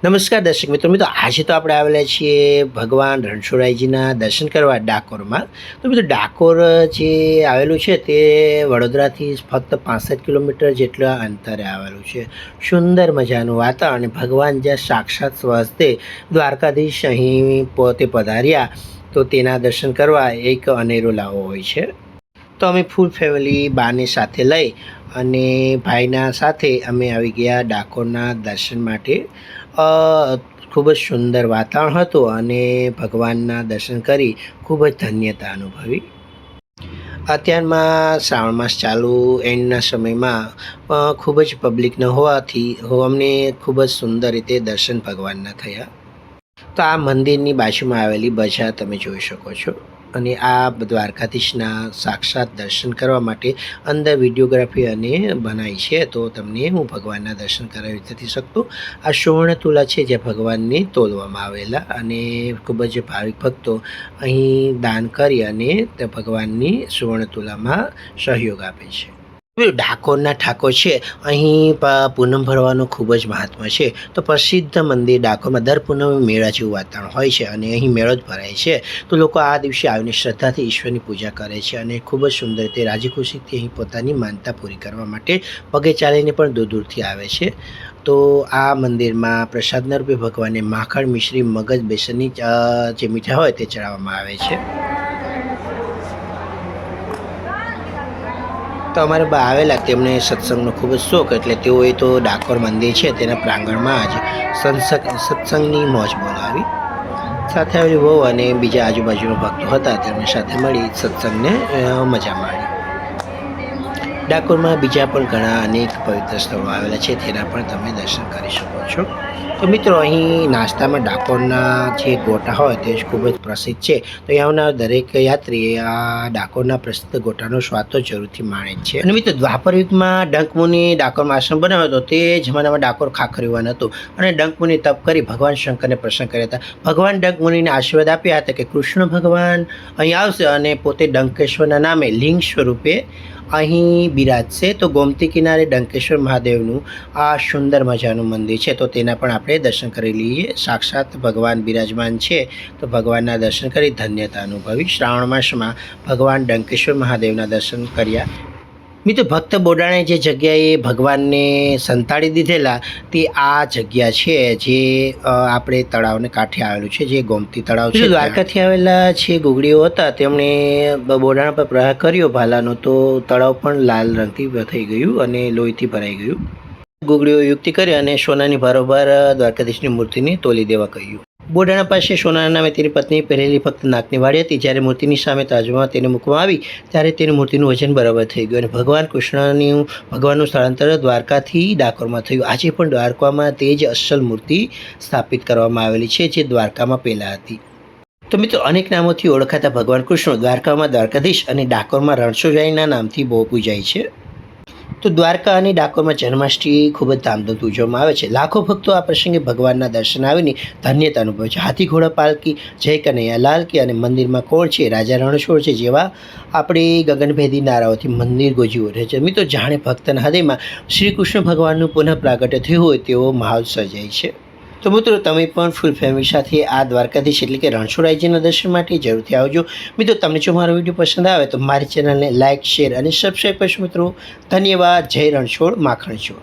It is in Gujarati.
નમસ્કાર દર્શક મિત્રો આજે તો આપણે આવેલા છીએ ભગવાન રણછોડરાયજીના દર્શન કરવા ડાકોરમાં. તો મિત્રો ડાકોર જે આવેલું છે તે વડોદરાથી ફક્ત 65 કિલોમીટર જેટલા અંતરે આવેલું છે. સુંદર મજાનું વાતાવરણ અને ભગવાન જ્યાં સાક્ષાત સ્વહસ્તે દ્વારકાધીશ અહીં પોતે પધાર્યા તો તેના દર્શન કરવા એક અનેરો લાવો હોય છે. તો અમે ફૂલ ફેમિલી બાને સાથે લઈ અને ભાઈના સાથે અમે આવી ગયા ડાકોરના દર્શન માટે. ખૂબ જ સુંદર વાતાવરણ હતું અને ભગવાનના દર્શન કરી ખૂબ જ ધન્યતા અનુભવી. અત્યારમાં શ્રાવણ માસ ચાલુ એન્ડના સમયમાં ખૂબ જ પબ્લિક ન હોવાથી અમને ખૂબ જ સુંદર રીતે દર્શન ભગવાનના થયા. તો આ મંદિરની બાજુમાં આવેલી બજાર તમે જોઈ શકો છો અને આ દ્વારકાધીશના સાક્ષાત દર્શન કરવા માટે અંદર વિડીયોગ્રાફી અને બનાવી છે. તો તમને હું ભગવાનના દર્શન કરાવી નથી શકતો. આ સુવર્ણ તુલા છે જે ભગવાનને તોલવામાં આવેલા અને ખૂબ જ ભાવિક ભક્તો અહીં દાન કરી અને તે ભગવાનની સુવર્ણ તુલામાં સહયોગ આપે છે. ડાકોરના ઠાકોર છે અહીં પૂનમ ભરવાનું ખૂબ જ મહાત્મા છે. તો પ્રસિદ્ધ મંદિર ડાકોરમાં દર પૂનમે મેળા જેવું વાતાવરણ હોય છે અને અહીં મેળો જ ભરાય છે. તો લોકો આ દિવસે આવીને શ્રદ્ધાથી ઈશ્વરની પૂજા કરે છે અને ખૂબ જ સુંદર રીતે રાજી ખુશીથી અહીં પોતાની માનતા પૂરી કરવા માટે પગે ચાલીને પણ દૂર દૂરથી આવે છે. તો આ મંદિરમાં પ્રસાદના રૂપે ભગવાનને માખણ મિશ્રી મગજ બેસનની જે મીઠાઈ હોય તે ચડાવવામાં આવે છે. તો અમારે બા આવેલા તેમને સત્સંગનો ખૂબ જ શોખ એટલે તેઓએ તો ડાકોર મંદિર છે તેના પ્રાંગણમાં જ સત્સંગની મોજ બોલાવી. સાથે આવેલી વહુ અને બીજા આજુબાજુના ભક્તો હતા તેમને સાથે મળી સત્સંગને મજા માણી. ડાકોરમાં બીજા પણ ઘણા અનેક પવિત્ર સ્થળો આવેલા છે તેના પણ તમે દર્શન કરી શકો છો. તો મિત્રો અહીં નાસ્તામાં ડાકોરના જે ગોટા હોય તે ખૂબ જ પ્રસિદ્ધ છે. તો અહીં આવનાર દરેક યાત્રી આ ડાકોરના પ્રસિદ્ધ ગોટાનો સ્વાદ તો જરૂરથી માણે જ છે. અને મિત્રો દ્વાપર યુગમાં ડંકમુનિ ડાકોરમાં આશ્રમ બનાવ્યો હતો. તે જમાનામાં ડાકોર ખાખરીવાન હતું અને ડંકમુનિ તપ કરી ભગવાન શંકરને પ્રસન્ન કર્યા હતા. ભગવાન ડંકમુનિને આશીર્વાદ આપ્યા હતા કે કૃષ્ણ ભગવાન અહીં આવશે અને પોતે ડંકેશ્વરના નામે લિંગ સ્વરૂપે અહીં બિરાજશે. તો ગોમતી કિનારે ડંકેશ્વર મહાદેવનું આ સુંદર મજાનું મંદિર છે. તો તેના પણ આપણે દર્શન કરી લઈએ. સાક્ષાત ભગવાન બિરાજમાન છે તો ભગવાનના દર્શન કરી ધન્યતા અનુભવી. શ્રાવણ માસમાં ભગવાન ડંકેશ્વર મહાદેવના દર્શન કર્યા. મિત્રો ભક્ત બોડાણે જે જગ્યાએ ભગવાનને સંતાડી દીધેલા તે આ જગ્યા છે જે આપણે તળાવને કાંઠે આવેલું છે જે ગોમતી તળાવ છે. દ્વારકાથી આવેલા જે ગુગળીઓ હતા તેમણે બોડાણા પર પ્રહાર કર્યો ભાલાનો તો તળાવ પણ લાલ રંગથી થઈ ગયું અને લોહીથી ભરાઈ ગયું. ગુગળીઓ યુક્તિ કરી અને સોનાની ભારોભાર દ્વારકાધીશની મૂર્તિને તોલી દેવા કહ્યું. બોડાણા પાસે સોનાના નામે તેની પત્ની પહેરેલી ફક્ત નાકની વાડી હતી. જ્યારે મૂર્તિની સામે તાજમાં તેને મૂકવામાં આવી ત્યારે તેની મૂર્તિનું વજન બરાબર થઈ ગયું અને ભગવાનનું સ્થળાંતર દ્વારકાથી ડાકોરમાં થયું. આજે પણ દ્વારકામાં તે જ અસલ મૂર્તિ સ્થાપિત કરવામાં આવેલી છે જે દ્વારકામાં પહેલાં હતી. તો મિત્રો અનેક નામોથી ઓળખાતા ભગવાન કૃષ્ણ દ્વારકામાં દ્વારકાધીશ અને ડાકોરમાં રણછોડરાયના નામથી બહુ પૂજાય છે. તો દ્વારકા અને ડાકોરમાં જન્માષ્ટમી ખૂબ જ ધામધૂમથી ઉજવવામાં આવે છે. લાખો ભક્તો આ પ્રસંગે ભગવાનના દર્શન આવીને ધન્યતા અનુભવે છે. હાથી ઘોડા પાલકી, જય કનૈયા લાલ કી અને મંદિરમાં કોણ છે, રાજા રણછોડ છે જેવા આપણી ગગનભેદી નારાઓથી મંદિર ગોજી ઉઠે છે. મિત્રો જાણે ભક્તના હૃદયમાં શ્રી કૃષ્ણ ભગવાનનું પુનઃ પ્રાગટ્ય થયું હોય તેવો માહોલ સર્જાય છે. તો મિત્રો તમે પણ ફૂલ ફેમિલી સાથે આ દ્વારકાધીશ એટલે કે રણછોડરાયજીના દર્શન માટે જરૂરથી આવજો. મિત્રો તમને જો મારો વિડીયો પસંદ આવે તો મારી ચેનલને લાઇક, શેર અને સબસ્ક્રાઈબ કરશો મિત્રો. ધન્યવાદ. જય રણછોડ માખણ ચોર.